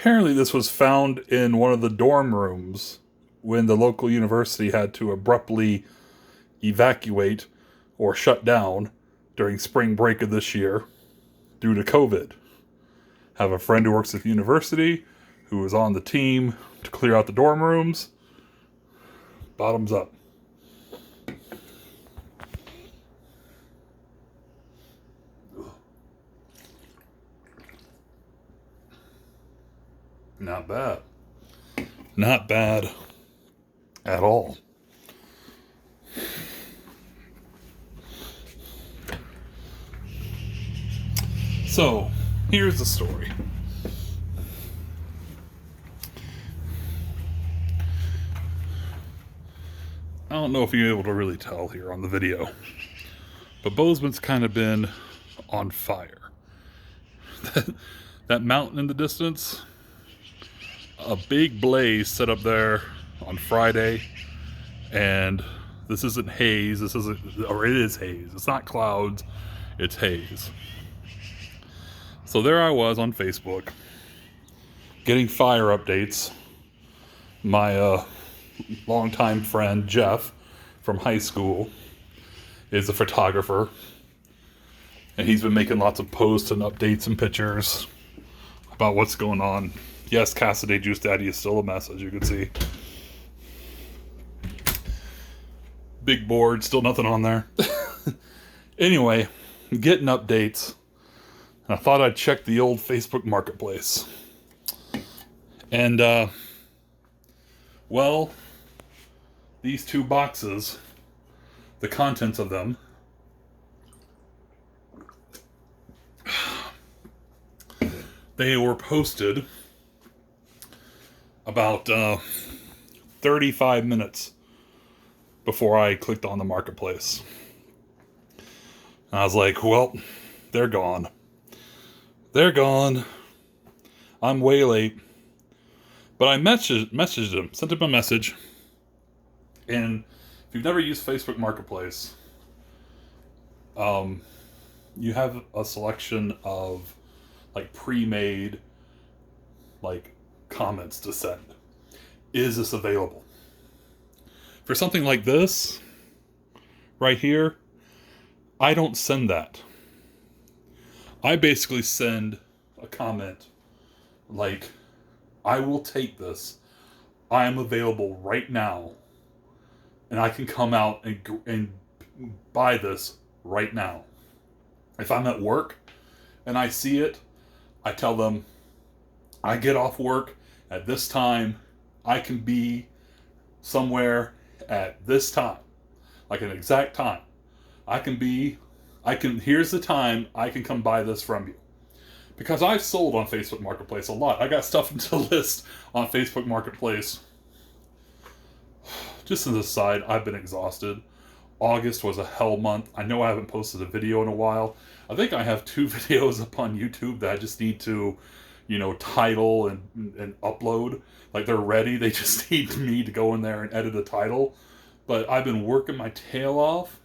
apparently this was found in one of the dorm rooms when the local university had to abruptly evacuate or shut down during spring break of this year due to COVID. Have a friend who works at the university who was on the team to clear out the dorm rooms. Bottoms up. Not bad. Not bad at all. So, here's the story. I don't know if you're able to really tell here on the video, but Bozeman's kind of been on fire. That mountain in the distance, a big blaze set up there on Friday, and this isn't haze, it is haze. It's not clouds, it's haze. So there I was on Facebook, getting fire updates. My longtime friend Jeff from high school is a photographer, and he's been making lots of posts and updates and pictures about what's going on. Yes, Cassidy Juice Daddy is still a mess, as you can see. Big board, still nothing on there. Anyway, getting updates. And I thought I'd check the old Facebook Marketplace. And, well, these two boxes, the contents of them, they were posted about 35 minutes before I clicked on the Marketplace. And I was like, well, they're gone. They're gone. I'm way late. But I messaged him, sent him a message. And if you've never used Facebook Marketplace, you have a selection of like pre-made like comments to send. Is this available? For something like this, right here, I don't send that. I basically send a comment like, I will take this. I am available right now. And I can come out and buy this right now. If I'm at work and I see it, I tell them, I get off work at this time. I can be somewhere at this time. Like an exact time. Here's the time I can come buy this from you. Because I've sold on Facebook Marketplace a lot. I got stuff to list on Facebook Marketplace. Just as an aside, I've been exhausted. August was a hell month. I know I haven't posted a video in a while. I think I have 2 videos up on YouTube that I just need to, title and upload. Like they're ready. They just need me to go in there and edit a title. But I've been working my tail off.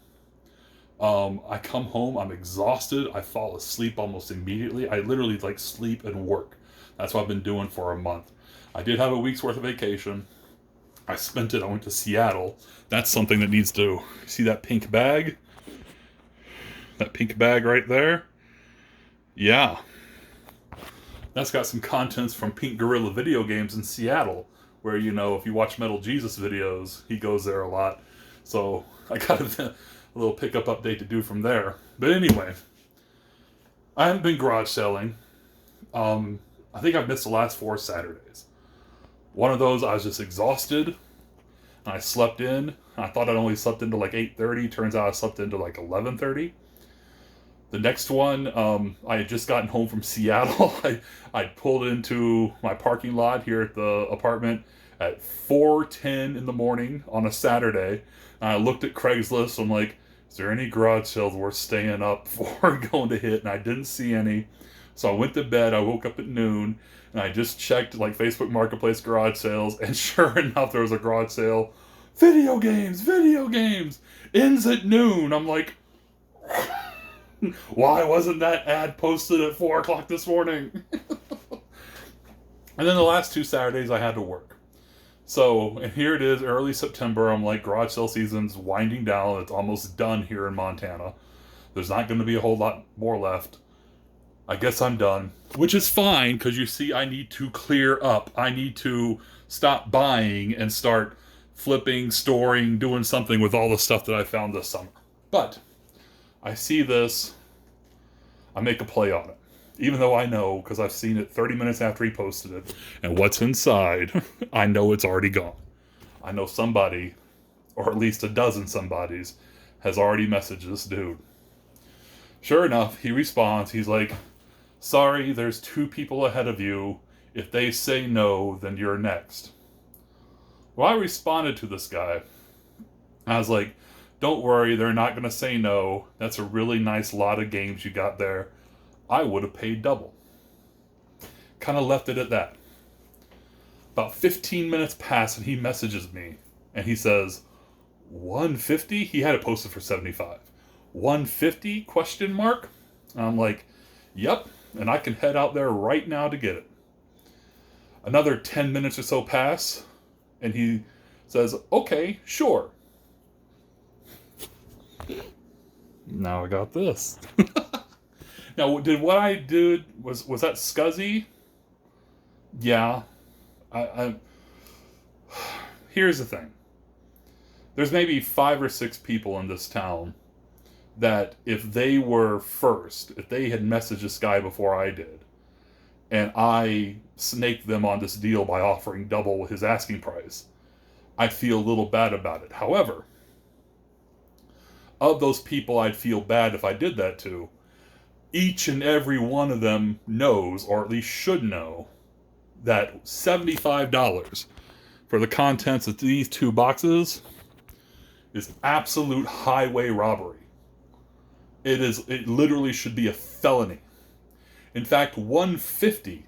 I come home, I'm exhausted. I fall asleep almost immediately. I literally sleep and work. That's what I've been doing for a month. I did have a week's worth of vacation. I spent it. I went to Seattle. That's something that needs to... See that pink bag? That pink bag right there? Yeah. That's got some contents from Pink Gorilla Video Games in Seattle. Where, if you watch Metal Jesus videos, he goes there a lot. So, I got a little pickup update to do from there. But anyway, I haven't been garage selling. I think I've missed the last 4 Saturdays. One of those, I was just exhausted. And I slept in. I thought I'd only slept into 8:30. Turns out I slept into 11:30. The next one, I had just gotten home from Seattle. I pulled into my parking lot here at the apartment at 4:10 in the morning on a Saturday. And I looked at Craigslist. I'm like, is there any garage sales worth staying up for going to hit? And I didn't see any. So I went to bed. I woke up at noon. And I just checked Facebook Marketplace garage sales. And sure enough, there was a garage sale. Video games. Ends at noon. I'm like, why wasn't that ad posted at 4 o'clock this morning? And then the last 2 Saturdays I had to work. So, and here it is, early September. I'm like, garage sale season's winding down. It's almost done here in Montana. There's not going to be a whole lot more left. I guess I'm done. Which is fine, because you see, I need to clear up. I need to stop buying and start flipping, storing, doing something with all the stuff that I found this summer. But I see this, I make a play on it. Even though I know, because I've seen it 30 minutes after he posted it, and what's inside, I know it's already gone. I know somebody, or at least a dozen somebodies, has already messaged this dude. Sure enough, he responds, he's like, sorry, there's 2 people ahead of you. If they say no, then you're next. Well, I responded to this guy. I was like, don't worry, they're not going to say no. That's a really nice lot of games you got there. I would have paid double. Kind of left it at that. About 15 minutes pass and he messages me. And he says, 150? He had it posted for 75. 150? Question mark? And I'm like, yep. And I can head out there right now to get it. Another 10 minutes or so pass. And he says, okay, sure. Now I got this. Now, did what I did, was that scuzzy? Yeah. Here's the thing. There's maybe 5 or 6 people in this town that if they were first, if they had messaged this guy before I did, and I snaked them on this deal by offering double his asking price, I'd feel a little bad about it. However, of those people I'd feel bad if I did that to, each and every one of them knows, or at least should know, that $75 for the contents of these 2 boxes is absolute highway robbery. It literally should be a felony. In fact, 150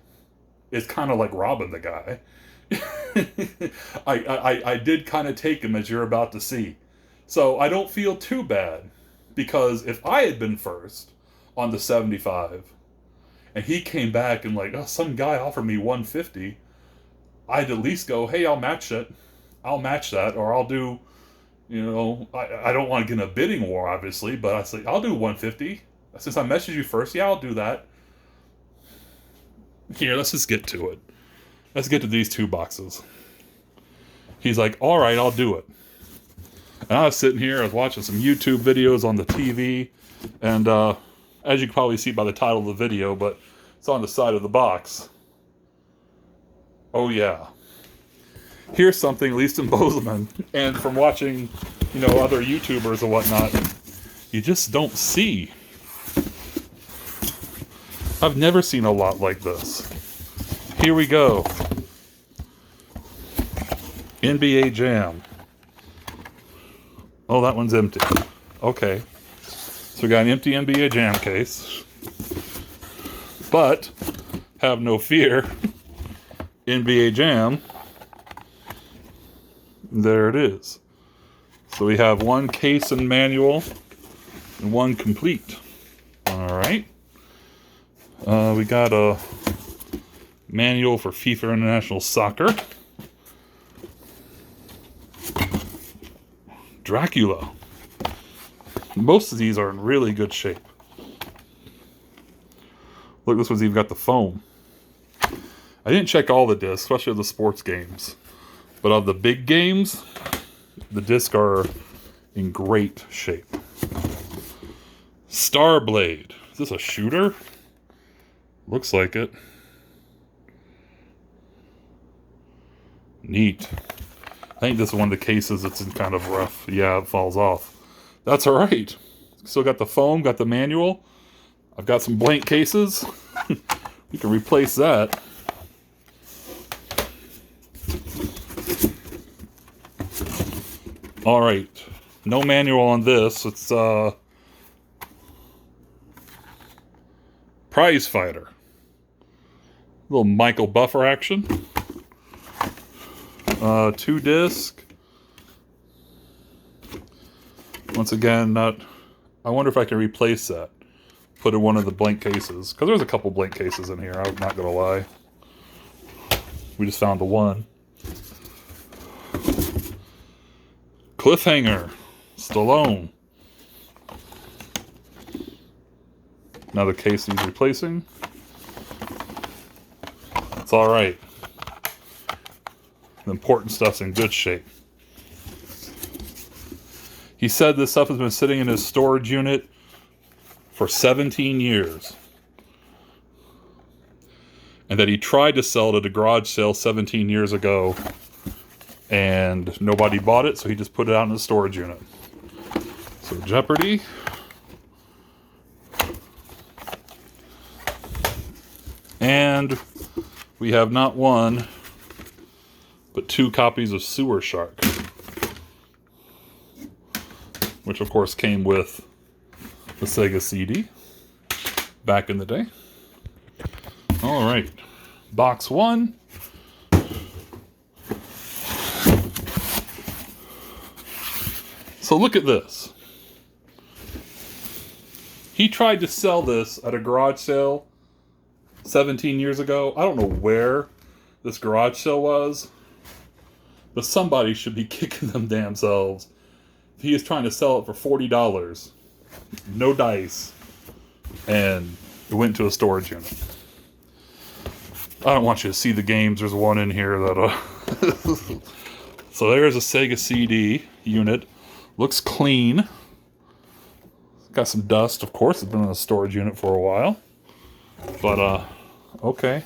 is kind of like robbing the guy. I did kind of take him, as you're about to see. So I don't feel too bad, because if I had been first on the 75 and he came back and like, oh, some guy offered me 150, I'd at least go, hey, I'll match that, or I'll do, I don't want to get in a bidding war, obviously, but I say, I'll do 150. Since I messaged you first, yeah, I'll do that. Here, let's just get to it. Let's get to these 2 boxes. He's like, all right, I'll do it. And I was sitting here, I was watching some YouTube videos on the TV, and as you can probably see by the title of the video, but it's on the side of the box. Oh yeah. Here's something, at least in Bozeman, and from watching, other YouTubers and whatnot, you just don't see. I've never seen a lot like this. Here we go. NBA Jam. Oh, that one's empty. Okay. So we got an empty NBA Jam case. But, have no fear, NBA Jam, there it is. So we have 1 case and manual, and 1 complete. Alright. We got a manual for FIFA International Soccer. Dracula. Most of these are in really good shape. Look, this one's even got the foam. I didn't check all the discs, especially the sports games. But of the big games, the discs are in great shape. Starblade. Is this a shooter? Looks like it. Neat. I think this is one of the cases that's in kind of rough. Yeah, it falls off. That's alright. Still got the foam, got the manual. I've got some blank cases. We can replace that. Alright. No manual on this. It's Prize Fighter. Little Michael Buffer action. 2 disc. Once again, I wonder if I can replace that. Put in one of the blank cases. Because there's a couple blank cases in here, I'm not going to lie. We just found the one. Cliffhanger. Stallone. Another case he's replacing. It's alright. The important stuff's in good shape. He said this stuff has been sitting in his storage unit for 17 years. And that he tried to sell it at a garage sale 17 years ago. And nobody bought it, so he just put it out in the storage unit. So Jeopardy. And we have not one, but 2 copies of Sewer Shark. Which of course came with the Sega CD back in the day. Alright. Box 1. So look at this. He tried to sell this at a garage sale 17 years ago. I don't know where this garage sale was, but somebody should be kicking them damn selves. He is trying to sell it for $40. No dice. And it went to a storage unit. I don't want you to see the games. There's one in here that... So there's a Sega CD unit. Looks clean. Got some dust, of course. It's been in a storage unit for a while. But, okay.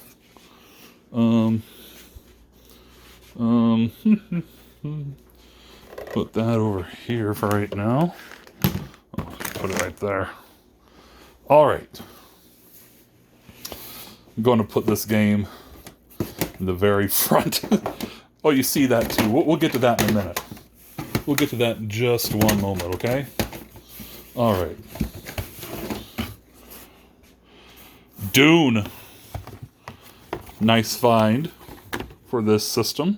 Put that over here for right now. Oh, put it right there. Alright. I'm going to put this game in the very front. Oh, you see that too. We'll get to that in a minute. We'll get to that in just one moment, okay? Alright. Dune. Nice find for this system.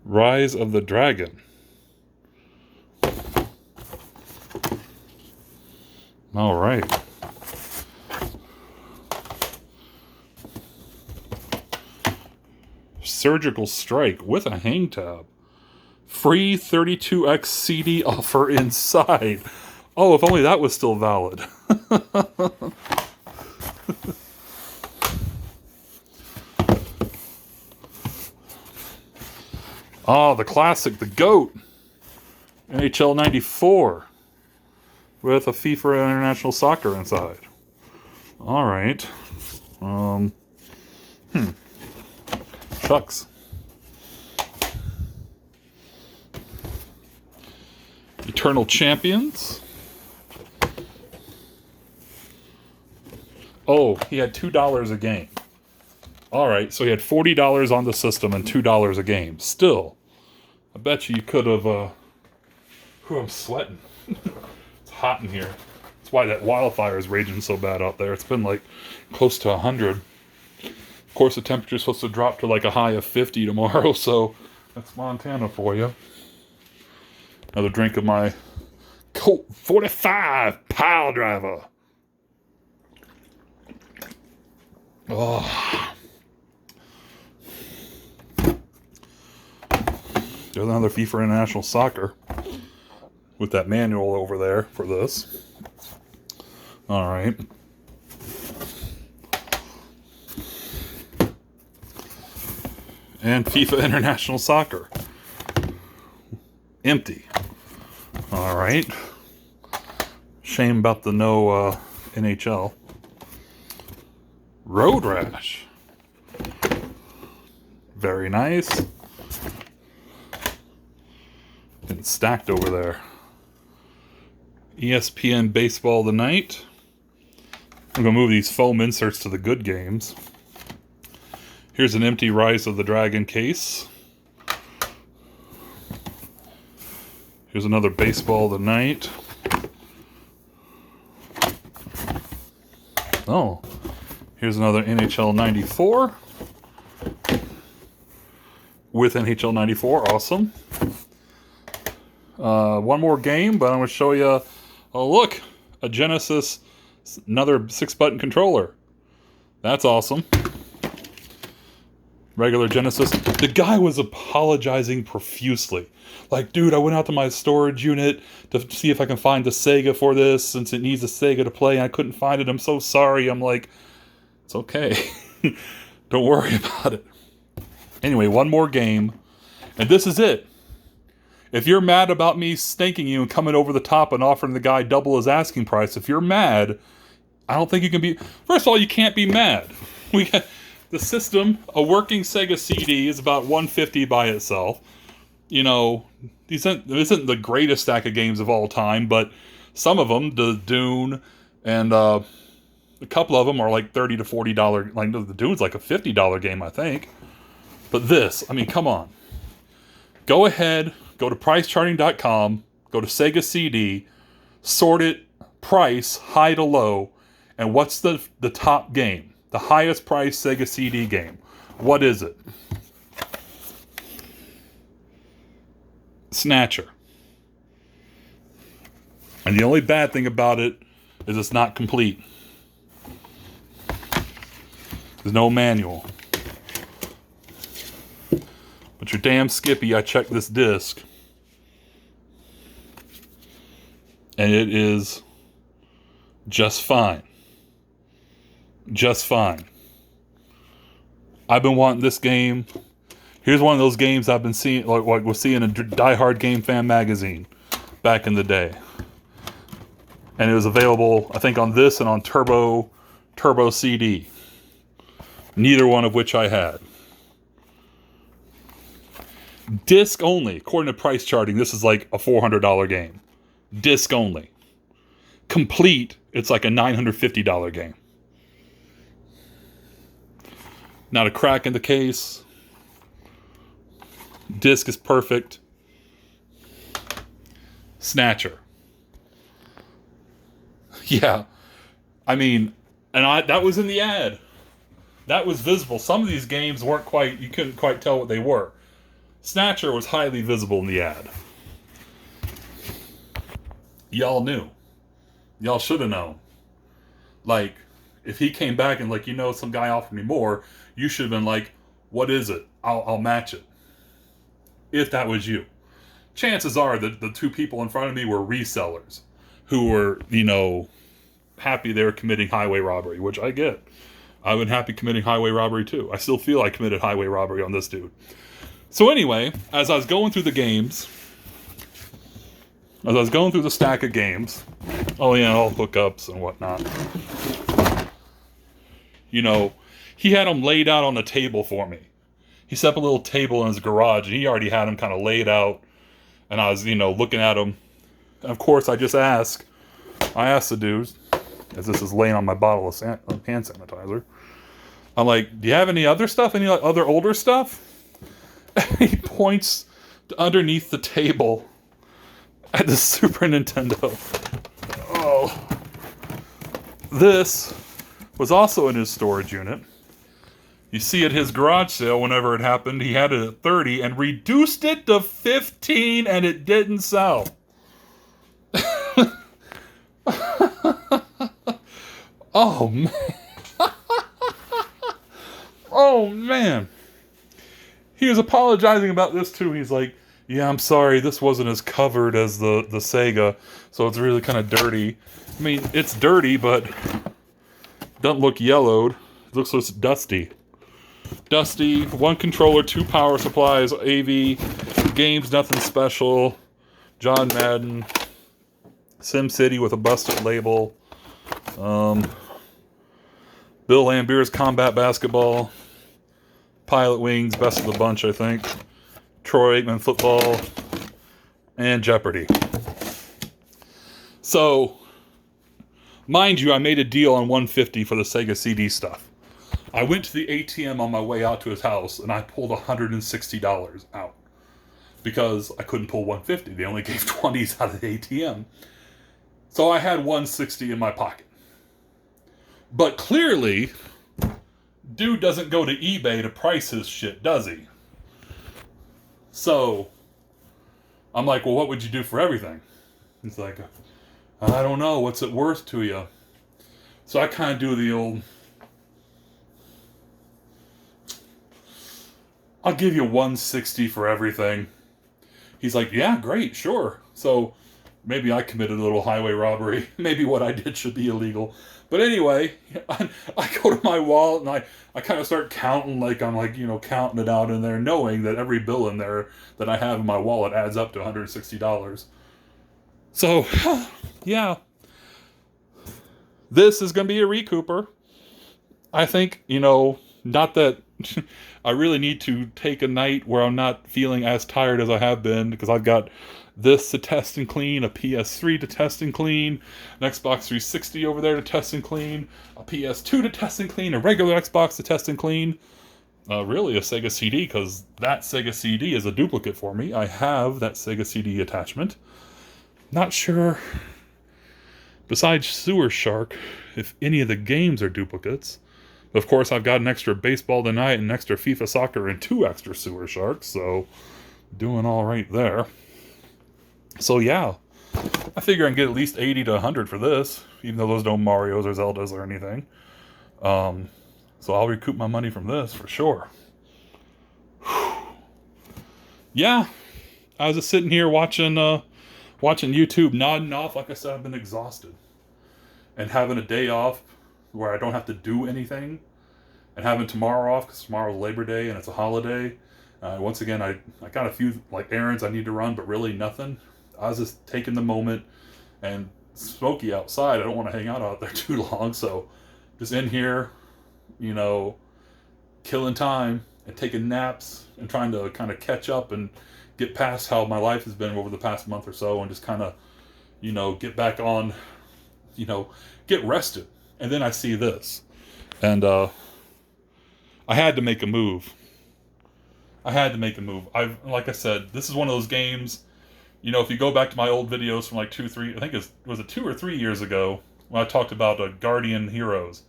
Rise of the Dragon. Alright. Surgical Strike with a hang tab. Free 32X CD offer inside. Oh, if only that was still valid. Oh, the classic, the GOAT. NHL 94. With a FIFA International Soccer inside. Alright. Shucks. Eternal Champions. Oh, he had $2 a game. Alright, so he had $40 on the system and $2 a game. Still, I bet you could have, I'm sweating. It's hot in here. That's why that wildfire is raging so bad out there. It's been like close to 100. Of course, the temperature's supposed to drop to like a high of 50 tomorrow, so that's Montana for you. Another drink of my Colt 45 pile driver. Oh. There's another FIFA International Soccer with that manual over there for this. All right. And FIFA International Soccer. Empty. All right. Shame about the no NHL. Road Rash. Very nice. Getting stacked over there. ESPN Baseball Tonight. I'm going to move these foam inserts to the good games. Here's an empty Rise of the Dragon case. Here's another Baseball Tonight. Oh, here's another NHL 94. With NHL 94, awesome. One more game, but I'm going to show you, oh look, a Genesis, another 6-button controller. That's awesome. Regular Genesis. The guy was apologizing profusely. Like, dude, I went out to my storage unit to see if I can find the Sega for this, since it needs a Sega to play, and I couldn't find it. I'm so sorry. I'm like, it's okay. Don't worry about it. Anyway, one more game, and this is it. If you're mad about me stinking you and coming over the top and offering the guy double his asking price, if you're mad, I don't think you can be... First of all, you can't be mad. We got the system, a working Sega CD is about $150 by itself. You know, this isn't the greatest stack of games of all time, but some of them, the Dune, and a couple of them are like $30 to $40. Like, the Dune's like a $50 game, I think. But this, I mean, come on. Go ahead, go to pricecharting.com, go to Sega CD, sort it, price, high to low, and what's the top game? The highest priced Sega CD game. What is it? Snatcher. And the only bad thing about it is it's not complete. There's no manual. But you're damn skippy, I checked this disc. And it is just fine. Just fine. I've been wanting this game. Here's one of those games I've been seeing, like we're seeing in Die Hard Game Fan magazine back in the day. And it was available, I think, on this and on Turbo CD. Neither one of which I had. Disc only, according to price charting, this is like a $400 game. Disc only. Complete, it's like a $950 game. Not a crack in the case. Disc is perfect. Snatcher. Yeah. I mean, and that was in the ad. That was visible. Some of these games weren't quite, you couldn't quite tell what they were. Snatcher was highly visible in the ad. Y'all knew. Y'all should have known. Like, if he came back and like, you know, some guy offered me more, you should have been like, what is it? I'll match it. If that was you. Chances are that the two people in front of me were resellers who were, you know, happy they were committing highway robbery, which I get. I've been happy committing highway robbery too. I still feel I committed highway robbery on this dude. So anyway, as I was going through the games, as I was going through the stack of games, oh yeah, all hookups and whatnot, you know, he had them laid out on the table for me. He set up a little table in his garage, and he already had them kind of laid out, and I was, you know, looking at them. And of course, I asked the dude, as this is laying on my bottle of hand sanitizer, I'm like, do you have any other stuff? Any like, other older stuff? And he points to underneath the table at the Super Nintendo. Oh. This was also in his storage unit. You see at his garage sale, whenever it happened, he had it at 30 and reduced it to 15 and it didn't sell. Oh, man. Oh, man. He was apologizing about this, too. He's like, yeah, I'm sorry, this wasn't as covered as the Sega, so it's really kind of dirty. I mean, it's dirty, but doesn't look yellowed. It looks like it's dusty. Dusty, 1 controller, 2 power supplies, AV, games, nothing special. John Madden, SimCity with a busted label. Bill Lambert's Combat Basketball. Pilot Wings, best of the bunch, I think. Troy Aikman Football. And Jeopardy. So, mind you, I made a deal on $150 for the Sega CD stuff. I went to the ATM on my way out to his house, and I pulled $160 out. Because I couldn't pull $150. They only gave 20s out of the ATM. So I had $160 in my pocket. But clearly, dude doesn't go to eBay to price his shit, does he? So, I'm like, well, what would you do for everything? He's like, I don't know, what's it worth to you? So I kind of do the old, I'll give you 160 for everything. He's like, yeah, great, sure. So maybe I committed a little highway robbery. Maybe what I did should be illegal. But anyway, I go to my wallet and I kind of start counting like I'm like, counting it out in there, knowing that every bill in there that I have in my wallet adds up to $160. So, yeah, this is going to be a recouper. I think, not that I really need to take a night where I'm not feeling as tired as I have been, because I've got this to test and clean, a PS3 to test and clean, an Xbox 360 over there to test and clean, a PS2 to test and clean, a regular Xbox to test and clean, really a Sega CD, because that Sega CD is a duplicate for me. I have that Sega CD attachment. Not sure, besides Sewer Shark, if any of the games are duplicates. Of course, I've got an extra Baseball Tonight, an extra FIFA Soccer, and 2 extra Sewer Sharks, so doing all right there. So yeah, I figure I can get at least 80 to 100 for this, even though those don't Marios or Zeldas or anything. So I'll recoup my money from this for sure. Yeah, I was just sitting here watching YouTube, nodding off. Like I said, I've been exhausted, and having a day off where I don't have to do anything, and having tomorrow off because tomorrow's Labor Day and it's a holiday. Once again, I got a few errands I need to run, but really nothing. I was just taking the moment, and smoky outside. I don't want to hang out there too long, so just in here, killing time and taking naps and trying to kind of catch up and get past how my life has been over the past month or so, and just kind of, get back on, get rested. And then I see this, and I had to make a move. Like I said, this is one of those games, if you go back to my old videos from like 2 or 3 years ago, when I talked about Guardian Heroes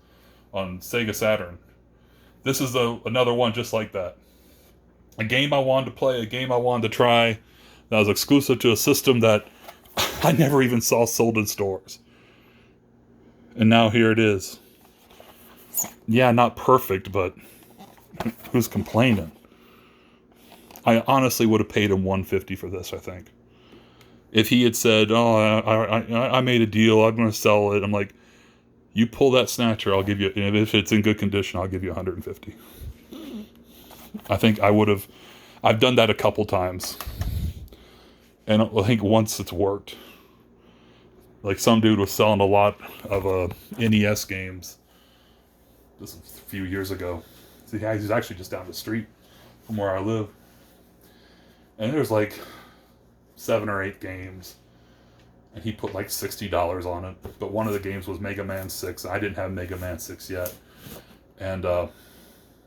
on Sega Saturn. This is another one just like that. A game I wanted to play, a game I wanted to try, that was exclusive to a system that I never even saw sold in stores. And now here it is. Yeah, not perfect, but who's complaining? I honestly would have paid him $150 for this, I think. If he had said, "Oh, I made a deal, I'm going to sell it," I'm like, you pull that Snatcher, I'll give you, if it's in good condition, I'll give you $150. I think I would have, I've done that a couple times. And I think once it's worked. Like some dude was selling a lot of NES games. This was a few years ago. See, he's actually just down the street from where I live. And there's like 7 or 8 games. And he put like $60 on it. But one of the games was Mega Man 6. I didn't have Mega Man 6 yet. And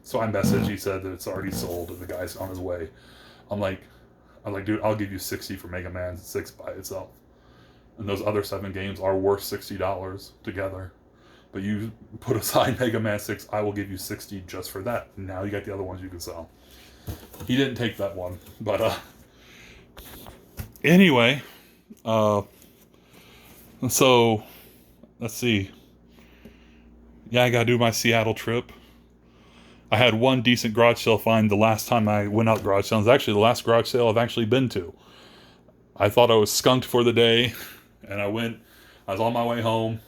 so I messaged. He said that it's already sold and the guy's on his way. I'm like, dude, I'll give you $60 for Mega Man 6 by itself. And those other 7 games are worth $60 together. But you put aside Mega Man 6, I will give you $60 just for that. And now you got the other ones you can sell. He didn't take that one. But anyway, so let's see. Yeah, I gotta do my Seattle trip. I had one decent garage sale find the last time I went out garage sale. It was actually the last garage sale I've actually been to. I thought I was skunked for the day, and I was on my way home,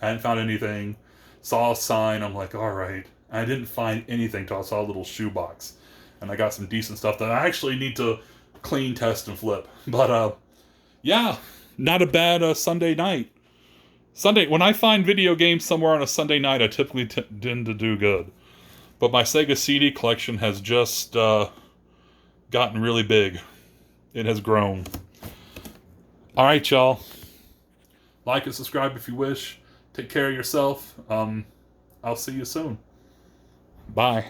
hadn't found anything, saw a sign, I'm like, all right. And I didn't find anything till I saw a little shoebox. And I got some decent stuff that I actually need to clean, test, and flip. But, yeah, not a bad Sunday night. When I find video games somewhere on a Sunday night, I typically tend to do good. But my Sega CD collection has just gotten really big. It has grown. All right, y'all. Like and subscribe if you wish. Take care of yourself. I'll see you soon. Bye.